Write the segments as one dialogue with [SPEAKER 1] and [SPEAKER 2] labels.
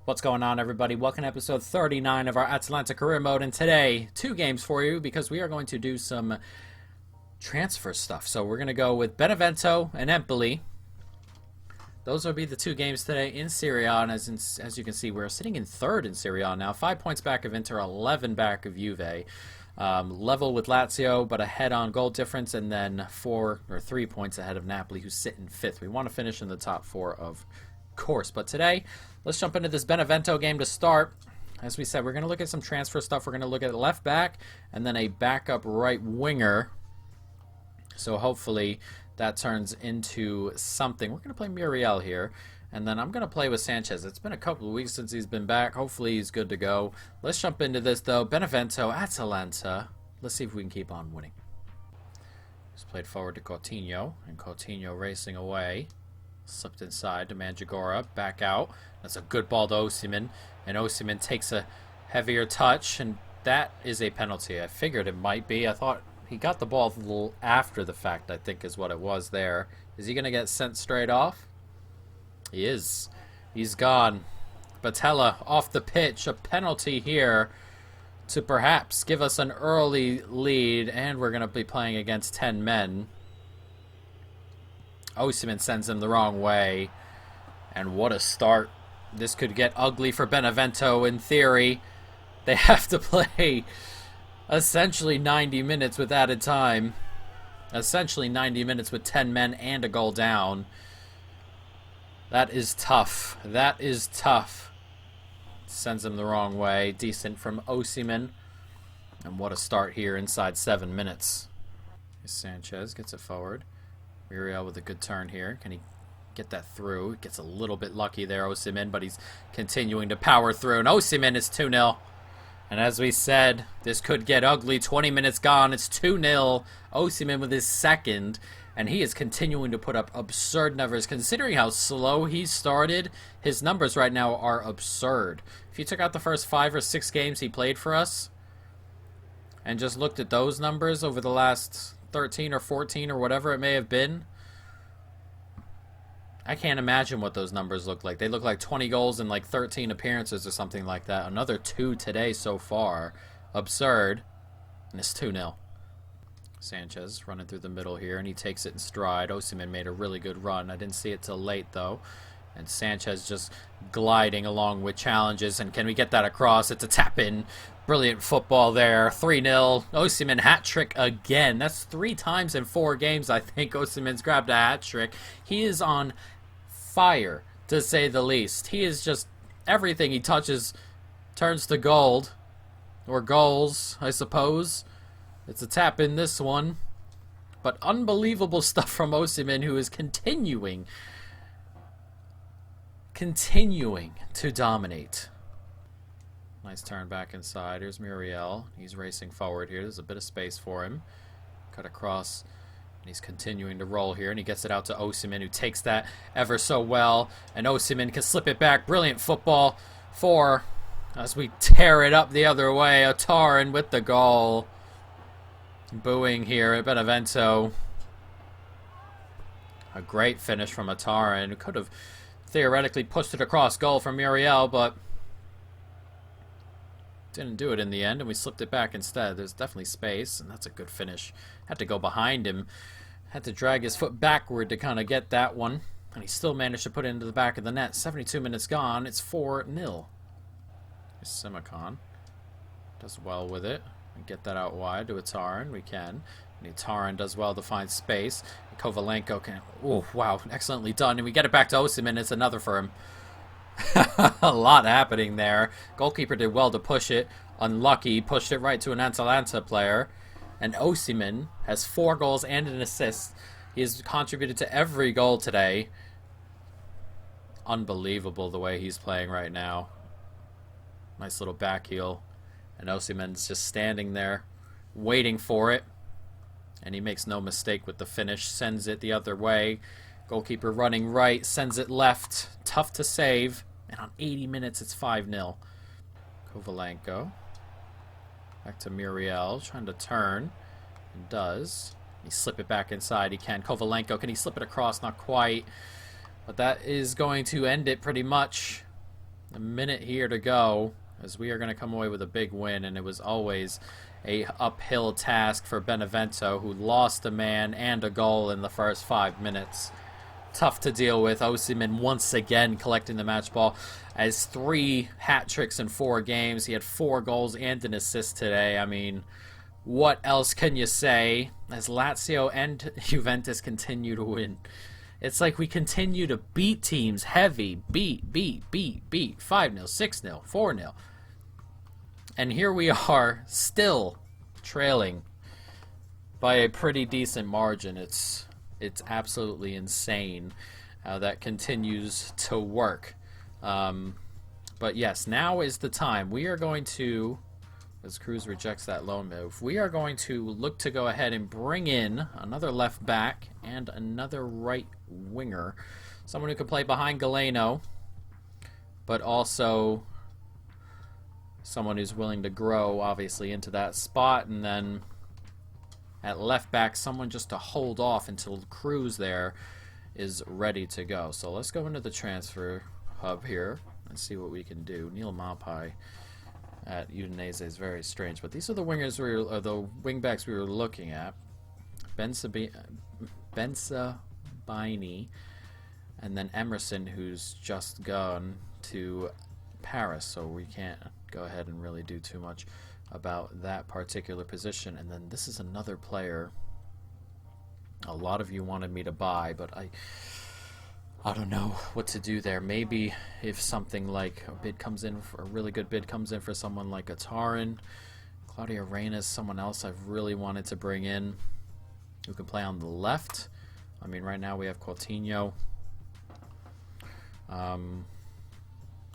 [SPEAKER 1] What's going on, everybody? Welcome to episode 39 of our Atalanta career mode, and today, two games for you because we are going to do some transfer stuff. So we're going to go with Benevento and Empoli. Those will be the two games today in Serie A, and as you can see, we're sitting in third in Serie A now. 5 points back of Inter, 11 back of Juve. Level with Lazio, but ahead on goal difference, and then 3 points ahead of Napoli, who's sitting fifth. We want to finish in the top four, of course. But today, let's jump into this Benevento game to start. As we said, we're going to look at some transfer stuff. We're going to look at left back and then a backup right winger. So hopefully that turns into something. We're going to play Muriel here. And then I'm going to play with Sanchez. It's been a couple of weeks since he's been back. Hopefully he's good to go. Let's jump into this, though. Benevento, Atalanta. Let's see if we can keep on winning. He's played forward to Coutinho. And Coutinho racing away. Slipped inside to Manjagora. Back out. That's a good ball to Osimhen. And Osimhen takes a heavier touch. And that is a penalty. I figured it might be. I thought he got the ball a little after the fact, I think is what it was there. Is he going to get sent straight off? He is. He's gone. Batella off the pitch. A penalty here to perhaps give us an early lead. And we're going to be playing against 10 men. Osimhen sends him the wrong way. And what a start. This could get ugly for Benevento in theory. They have to play essentially 90 minutes with added time. Essentially 90 minutes with 10 men and a goal down. That is tough. That is tough. Sends him the wrong way. Decent from Osimhen. And what a start here inside 7 minutes. Sanchez gets it forward. Muriel with a good turn here. Can he get that through? Gets a little bit lucky there, Osimhen, but he's continuing to power through. And Osimhen is 2-0. And as we said, this could get ugly. 20 minutes gone. It's 2-0. Osimhen with his second. And he is continuing to put up absurd numbers. Considering how slow he started, his numbers right now are absurd. If you took out the first 5 or 6 games he played for us and just looked at those numbers over the last 13 or 14 or whatever it may have been, I can't imagine what those numbers look like. They look like 20 goals and like 13 appearances or something like that. Another 2 today so far. Absurd. And it's 2-0. Sanchez running through the middle here, and he takes it in stride. Osimhen made a really good run. I didn't see it till late, though. And Sanchez just gliding along with challenges. And can we get that across? It's a tap-in. Brilliant football there. 3-0. Osimhen hat-trick again. That's 3 times in 4 games, I think, Osimhen's grabbed a hat-trick. He is on fire, to say the least. He is just... everything he touches turns to gold. Or goals, I suppose. It's a tap in this one. But unbelievable stuff from Osimhen, who is continuing to dominate. Nice turn back inside. Here's Muriel. He's racing forward here. There's a bit of space for him. Cut across. And he's continuing to roll here. And he gets it out to Osimhen, who takes that ever so well. And Osimhen can slip it back. Brilliant football for, as we tear it up the other way, Atarin with the goal. Booing here at Benevento. A great finish from Atarin. Could have theoretically pushed it across goal from Muriel, but didn't do it in the end, and we slipped it back instead. There's definitely space, and that's a good finish. Had to go behind him. Had to drag his foot backward to kind of get that one, and he still managed to put it into the back of the net. 72 minutes gone. It's 4-0. Here's Simicon. Does well with it. Get that out wide to Atarin. We can. And Atarin does well to find space. Kovalenko can... oh, wow. Excellently done. And we get it back to Osimhen. It's another for him. A lot happening there. Goalkeeper did well to push it. Unlucky. Pushed it right to an Atalanta player. And Osimhen has 4 goals and an assist. He has contributed to every goal today. Unbelievable the way he's playing right now. Nice little back heel. And Osimhen's just standing there, waiting for it. And he makes no mistake with the finish. Sends it the other way. Goalkeeper running right, sends it left. Tough to save. And on 80 minutes, it's 5-0. Kovalenko. Back to Muriel, trying to turn. And does. He slip it back inside. He can. Kovalenko, can he slip it across? Not quite. But that is going to end it pretty much. A minute here to go, as we are going to come away with a big win, and it was always a uphill task for Benevento, who lost a man and a goal in the first 5 minutes. Tough to deal with. Osimhen once again collecting the match ball, as 3 hat tricks in 4 games. He had 4 goals and an assist today. I mean, what else can you say? As Lazio and Juventus continue to win. It's like we continue to beat teams heavy. Beat. 5-0, 6-0, 4-0. And here we are, still trailing by a pretty decent margin. It's absolutely insane how that continues to work. But yes, now is the time. We are going to, as Cruz rejects that loan move, we are going to look to go ahead and bring in another left back and another right winger. Someone who can play behind Galeno, but also someone who's willing to grow, obviously, into that spot. And then at left back, someone just to hold off until Cruz there is ready to go. So let's go into the transfer hub here and see what we can do. Neil Mapai at Udinese is very strange, but these are the wingers the wingbacks we were looking at. Bensabaini, and then Emerson, who's just gone to Paris, so we can't go ahead and really do too much about that particular position. And then this is another player a lot of you wanted me to buy, but I don't know what to do there. Maybe if something like a really good bid comes in for someone like Atarin. Claudio Reyna is someone else I've really wanted to bring in who can play on the left. I mean, right now we have Coutinho,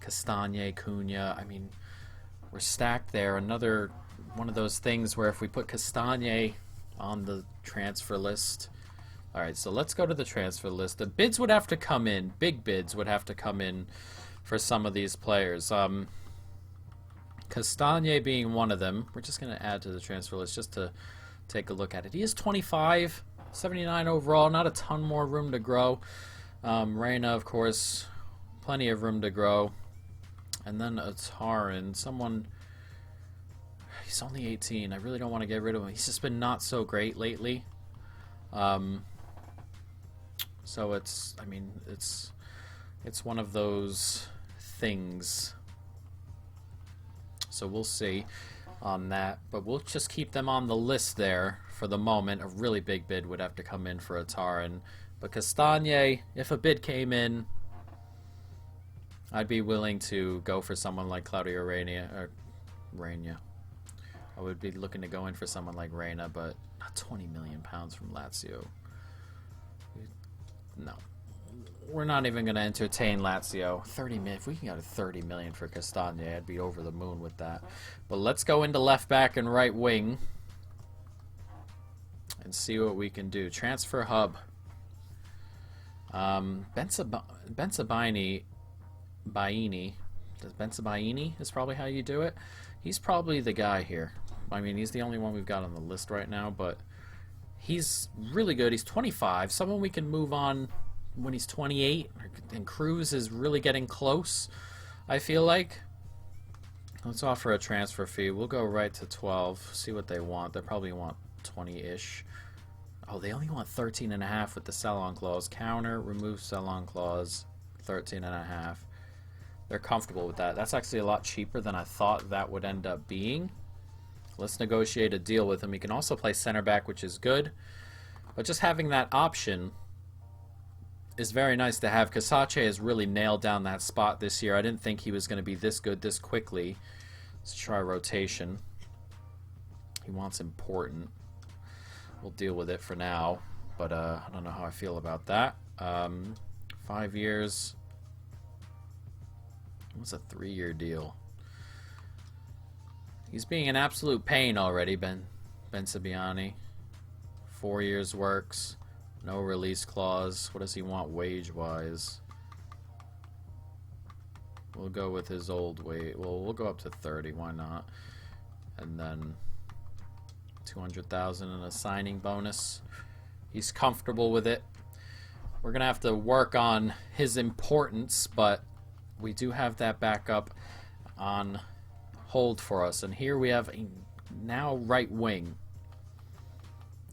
[SPEAKER 1] Castagne, Cunha. I mean, we're stacked there. Another one of those things where if we put Castagne on the transfer list. Alright, so let's go to the transfer list. The bids would have to come in. Big bids would have to come in for some of these players. Castagne being one of them. We're just going to add to the transfer list just to take a look at it. He is 25, 79 overall. Not a ton more room to grow. Reyna, of course, plenty of room to grow. And then Atarin, someone... He's only 18. I really don't want to get rid of him. He's just been not so great lately. So it's one of those things. So we'll see on that. But we'll just keep them on the list there for the moment. A really big bid would have to come in for Atarin. But Castagne, if a bid came in, I'd be willing to go for someone like Claudio Reyna. I would be looking to go in for someone like Reyna, but not 20 million pounds from Lazio. No. We're not even going to entertain Lazio. 30 million. If we can get a 30 million for Castagne, I'd be over the moon with that. But let's go into left back and right wing and see what we can do. Transfer hub. Bensabaini is probably how you do it. He's probably the guy here. I mean, he's the only one we've got on the list right now, but he's really good. He's 25. Someone we can move on when he's 28. And Cruz is really getting close, I feel like. Let's offer a transfer fee. We'll go right to 12. See what they want. They probably want 20-ish. Oh, they only want 13.5 with the sell-on clause. Counter, remove sell-on clause, 13.5. They're comfortable with that. That's actually a lot cheaper than I thought that would end up being. Let's negotiate a deal with him. He can also play center back, which is good. But just having that option is very nice to have. Casace has really nailed down that spot this year. I didn't think he was going to be this good this quickly. Let's try rotation. He wants important. We'll deal with it for now. But I don't know how I feel about that. 5 years. What's a 3-year deal? He's being an absolute pain already, Ben Sabiani. 4 years works. No release clause. What does he want wage-wise? We'll go with his old wage. Well, we'll go up to 30. Why not? And then 200,000 in a signing bonus. He's comfortable with it. We're going to have to work on his importance, but we do have that backup on hold for us. And here we have a now right wing.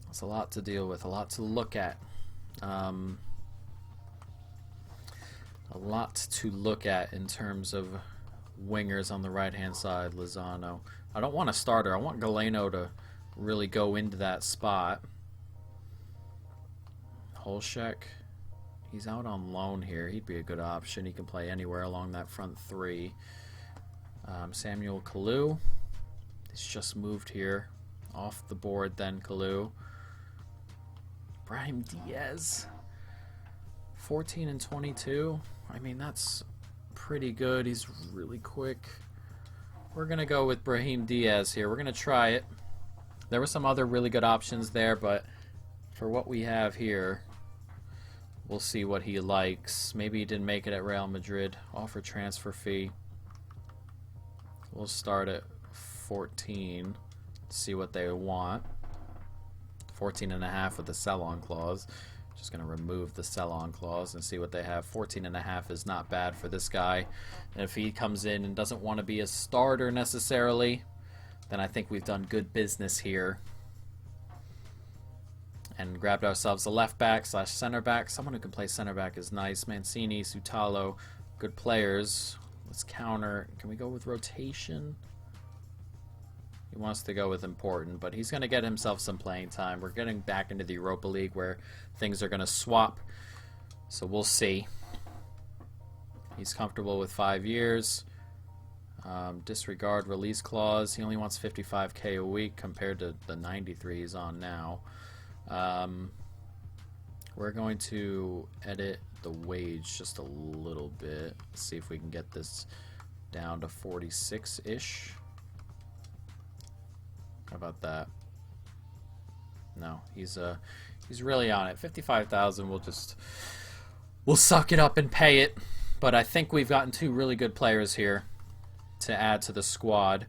[SPEAKER 1] It's a lot to deal with, a lot to look at. A lot to look at in terms of wingers on the right-hand side. Lozano. I don't want a starter. I want Galeno to really go into that spot. Holshek. He's out on loan here. He'd be a good option. He can play anywhere along that front three. Samuel Kalou. He's just moved here. Off the board then, Kalou. Brahim Diaz. 14 and 22. I mean, that's pretty good. He's really quick. We're going to go with Brahim Diaz here. We're going to try it. There were some other really good options there, but for what we have here, we'll see what he likes. Maybe he didn't make it at Real Madrid. Offer transfer fee. We'll start at 14. See what they want. 14.5 with the sell-on clause. Just going to remove the sell-on clause and see what they have. 14.5 is not bad for this guy. And if he comes in and doesn't want to be a starter necessarily, then I think we've done good business here. And grabbed ourselves a left back / center back. Someone who can play center back is nice. Mancini, Sutalo, good players. Let's counter. Can we go with rotation? He wants to go with important, but he's going to get himself some playing time. We're getting back into the Europa League where things are going to swap. So we'll see. He's comfortable with 5 years. Disregard release clause. He only wants 55K a week compared to the 93 he's on now. We're going to edit the wage just a little bit. See if we can get this down to 46-ish. How about that? No, he's really on it. 55,000. We'll suck it up and pay it. But I think we've gotten two really good players here to add to the squad.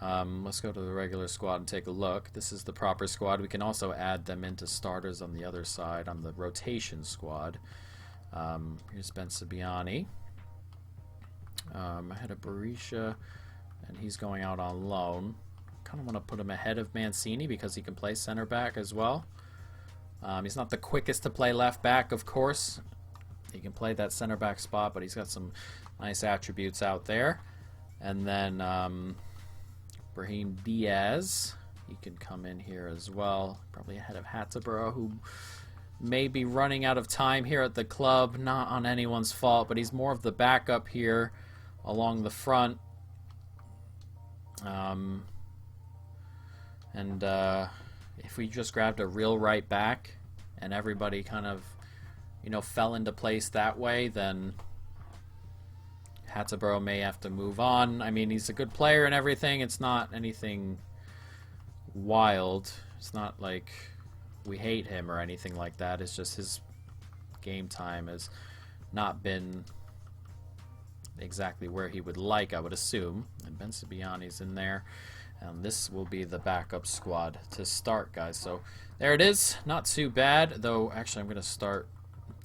[SPEAKER 1] Let's go to the regular squad and take a look. This is the proper squad. We can also add them into starters on the other side, on the rotation squad. Here's Ben Sabiani. Ahead of Berisha, and he's going out on loan. Kind of want to put him ahead of Mancini because he can play center back as well. He's not the quickest to play left back, of course. He can play that center back spot, but he's got some nice attributes out there. And then Brahim Diaz, he can come in here as well. Probably ahead of Hattaborough, who may be running out of time here at the club. Not on anyone's fault, but he's more of the backup here along the front. If we just grabbed a real right back and everybody kind of, fell into place that way, then Hattaborough may have to move on. I mean, he's a good player and everything. It's not anything wild. It's not like we hate him or anything like that. It's just his game time has not been exactly where he would like, I would assume. And Ben Sabiani's in there. And this will be the backup squad to start, guys. So there it is. Not too bad, though. Actually, I'm going to start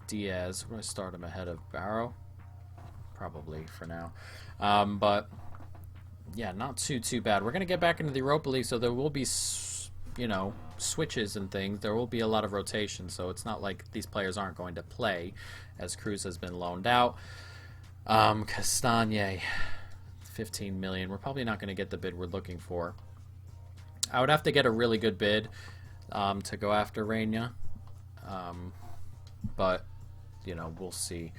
[SPEAKER 1] Diaz. I'm going to start him ahead of Barrow. Probably for now. But, yeah, not too bad. We're going to get back into the Europa League, so there will be, switches and things. There will be a lot of rotation, so it's not like these players aren't going to play, as Cruz has been loaned out. Castagne, 15 million. We're probably not going to get the bid we're looking for. I would have to get a really good bid to go after Reina. But, we'll see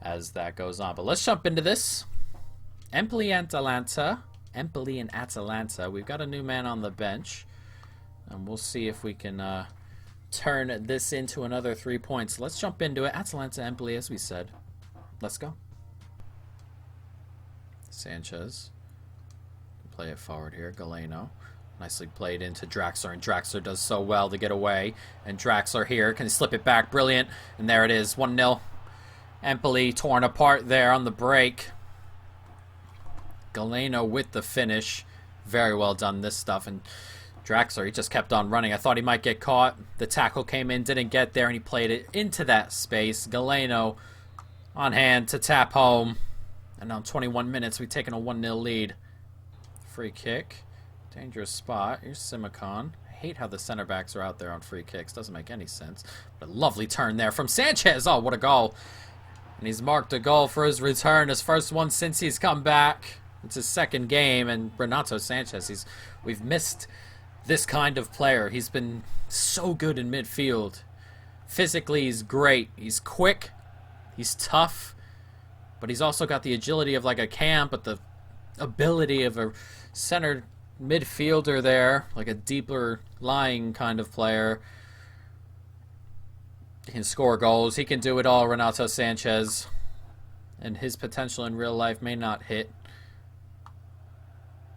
[SPEAKER 1] as that goes on. But let's jump into this. Empoli and Atalanta. We've got a new man on the bench. And we'll see if we can turn this into another 3 points. Let's jump into it. Atalanta, Empoli, as we said. Let's go. Sanchez. Play it forward here. Galeno. Nicely played into Draxler, and Draxler does so well to get away. And Draxler here can slip it back. Brilliant. And there it is. 1-0. Empoli torn apart there on the break. Galeno with the finish. Very well done, this stuff. And Draxler, he just kept on running. I thought he might get caught. The tackle came in, didn't get there, and he played it into that space. Galeno on hand to tap home. And now in 21 minutes, we've taken a 1-0 lead. Free kick. Dangerous spot. Here's Simicon. I hate how the center backs are out there on free kicks. Doesn't make any sense. But a lovely turn there from Sanchez. Oh, what a goal. And he's marked a goal for his return. His first one since he's come back. It's his second game. And Renato Sanchez, we've missed this kind of player. He's been so good in midfield. Physically, he's great. He's quick. He's tough. But he's also got the agility of like a Cam, but the ability of a center midfielder there, like a deeper lying kind of player. He can score goals. He can do it all, Renato Sanchez. And his potential in real life may not hit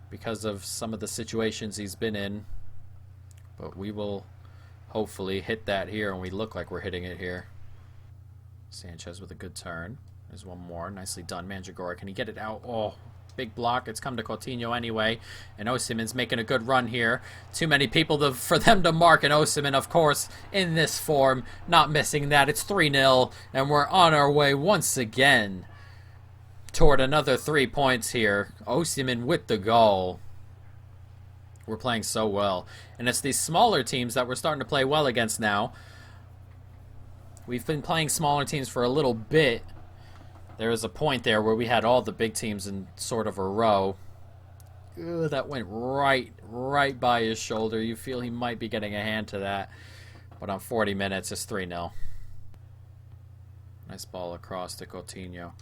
[SPEAKER 1] because of some of the situations he's been in. But we will hopefully hit that here, and we look like we're hitting it here. Sanchez with a good turn. There's one more. Nicely done, Mandragora. Can he get it out? Oh, big block. It's come to Coutinho anyway. And Osimhen's making a good run here. Too many people for them to mark. And Osimhen, of course, in this form, not missing that. It's 3-0. And we're on our way once again toward another 3 points here. Osimhen with the goal. We're playing so well. And it's these smaller teams that we're starting to play well against now. We've been playing smaller teams for a little bit. There was a point there where we had all the big teams in sort of a row. Ugh, that went right by his shoulder. You feel he might be getting a hand to that. But on 40 minutes, it's 3-0. Nice ball across to Coutinho.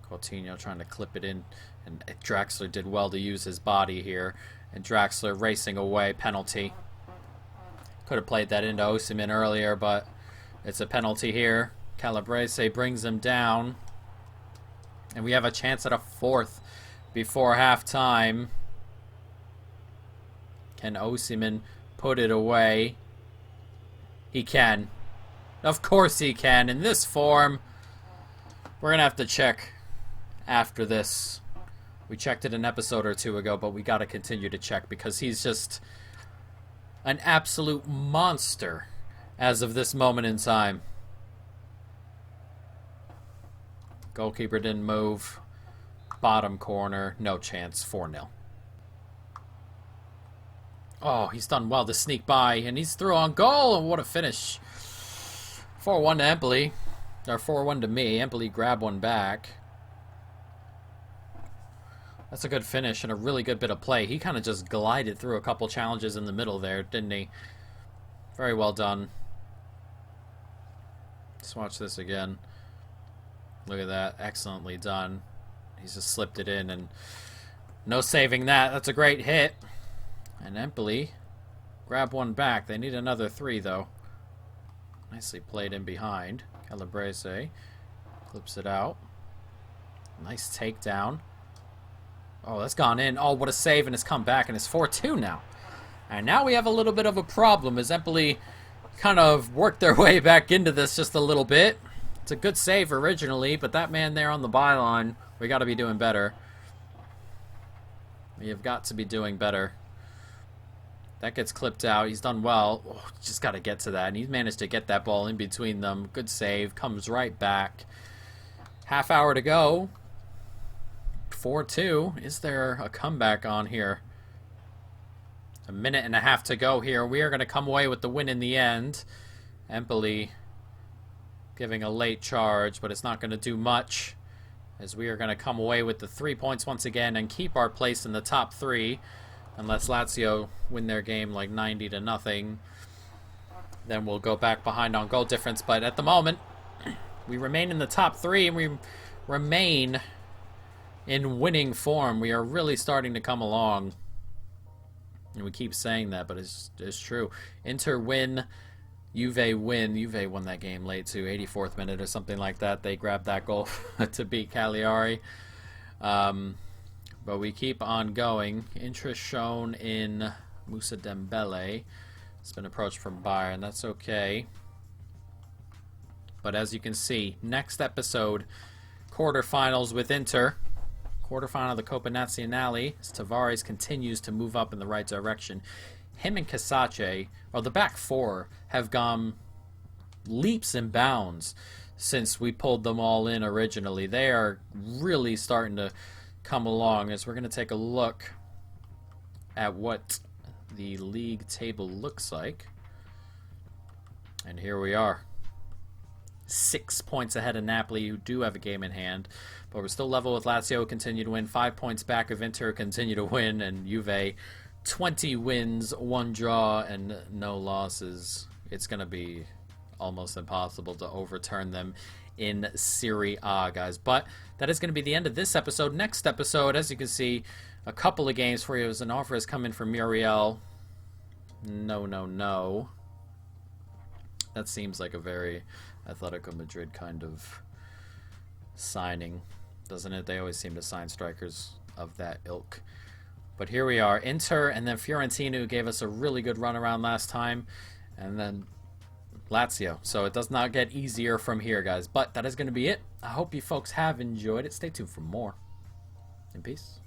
[SPEAKER 1] Coutinho trying to clip it in. And Draxler did well to use his body here. And Draxler racing away. Penalty. Could have played that into Osimhen earlier, but it's a penalty here. Calabrese brings him down. And we have a chance at a fourth before halftime. Can Osimhen put it away? He can. Of course he can. In this form, we're going to have to check after this. We checked it an episode or two ago, but we got to continue to check because he's just an absolute monster as of this moment in time. Goalkeeper didn't move. Bottom corner. No chance. 4-0. Oh, he's done well to sneak by. And he's through on goal. And what a finish. 4-1 to Empoli. Or 4-1 to me. Empoli grabbed one back. That's a good finish and a really good bit of play. He kind of just glided through a couple challenges in the middle there, didn't he? Very well done. Let's watch this again. Look at that. Excellently done. He's just slipped it in and no saving that. That's a great hit. And Empoli grab one back. They need another 3, though. Nicely played in behind. Calabrese clips it out. Nice takedown. Oh, that's gone in. Oh, what a save, and it's come back, and it's 4-2 now. And now we have a little bit of a problem as Empoli kind of worked their way back into this just a little bit. It's a good save originally, but that man there on the byline, we got to be doing better. We have got to be doing better. That gets clipped out. He's done well. Oh, just got to get to that. And he's managed to get that ball in between them. Good save. Comes right back. Half hour to go. 4-2. Is there a comeback on here? A minute and a half to go here. We are going to come away with the win in the end. Empoli giving a late charge, but it's not going to do much as we are going to come away with the 3 points once again and keep our place in the top 3 unless Lazio win their game like 90-0. Then we'll go back behind on goal difference, but at the moment we remain in the top 3 and we remain in winning form. We are really starting to come along, and we keep saying that, but it's true. Inter win, Juve win. Juve won that game late too, 84th minute or something like that. They grabbed that goal to beat Cagliari. But we keep on going. Interest shown in Moussa Dembele. It's been approached from Bayern. That's okay. But as you can see, next episode, quarterfinals with Inter. Quarterfinal of the Coppa Nazionale. As Tavares continues to move up in the right direction. Him and Casace, or the back 4, have gone leaps and bounds since we pulled them all in originally. They are really starting to come along, as we're going to take a look at what the league table looks like. And here we are. 6 points ahead of Napoli, who do have a game in hand. But we're still level with Lazio, continue to win. 5 points back of Inter, continue to win. And Juve, 20 wins, 1 draw, and no losses. It's going to be almost impossible to overturn them in Serie A, guys. But that is going to be the end of this episode. Next episode, as you can see, a couple of games for you. As an offer has come in for Muriel. No. That seems like a very Atletico Madrid kind of signing, doesn't it? They always seem to sign strikers of that ilk. But here we are. Inter and then Fiorentina, who gave us a really good run around last time. And then Lazio. So it does not get easier from here, guys. But that is going to be it. I hope you folks have enjoyed it. Stay tuned for more. In peace.